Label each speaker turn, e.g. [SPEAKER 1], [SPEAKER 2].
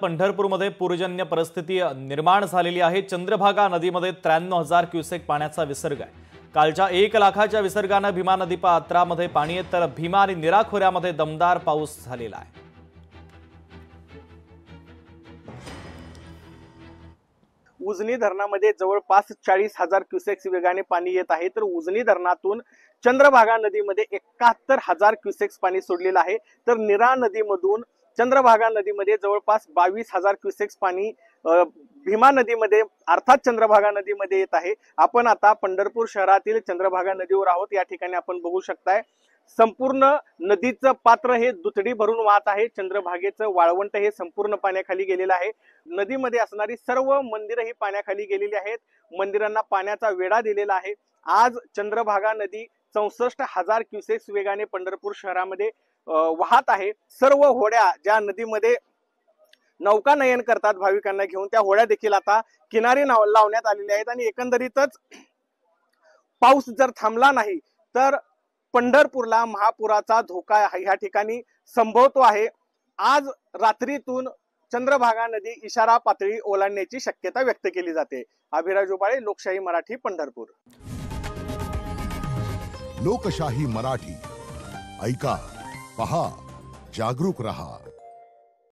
[SPEAKER 1] पंढरपूरमध्ये पूरजन्य परिस्थिती निर्माण झालेली आहे। चंद्रभागा नदीमध्ये 93,000 क्युसेक पाण्याचा विसर्ग आहे। कालच्या 1 लाखाच्या विसर्गाने भीमा नदी पात्रामध्ये पाणी आहे, तर भीमा आणि निरा खोऱ्यामध्ये दमदार पाऊस झालेला आहे।
[SPEAKER 2] उजनी धरणामध्ये जवळपास 40,000 क्युसेक्स वेगाने पाणी येत आहे, तर उजनी धरणातून चंद्रभागा नदीमध्ये 71,000 क्युसेक्स पाणी सोडलेलं आहे, तर निरा नदीमधून चंद्रभागा नदीमध्ये जवळपास 22,000 क्युसेक्स पाणी भीमा नदीमध्ये अर्थात चंद्रभागा नदीमध्ये येत आहे। आपण आता पंढरपूर शहरातील चंद्रभागा नदीवर आहोत। या ठिकाणी आपण बघू शकताय संपूर्ण नदीचं पात्र हे दुथडी भरून वाहत आहे। चंद्रभागेचं वाळवंट हे संपूर्ण पाण्याखाली गेलेलं आहे। नदीमध्ये असणारी सर्व मंदिरं ही पाण्याखाली गेलेली आहेत। मंदिरांना पाण्याचा वेढा दिलेला आहे। आज चंद्रभागा नदी 64,000 क्युसेक्स वेगाने पंढरपूर शहरामध्ये वाहत आहे। सर्व होड्या ज्या नदीमध्ये नौकानयन करतात भाविकांना घेऊन, त्या होड्या देखील आता किनारी लावण्यात आलेल्या आहेत आणि एकंदरीतच पाऊस जर थांबला नाही तर पंढरपूरला महापुराचा धोका या ठिकाणी संभवतो आहे। आज रात्रीतून चंद्रभागा नदी इशारा पातळी ओलांडण्याची शक्यता व्यक्त केली जाते। अभिराज उबाळे, लोकशाही मराठी, पंढरपूर।
[SPEAKER 3] लोकशाही मराठी ऐका, पहा, जागरूक रहा।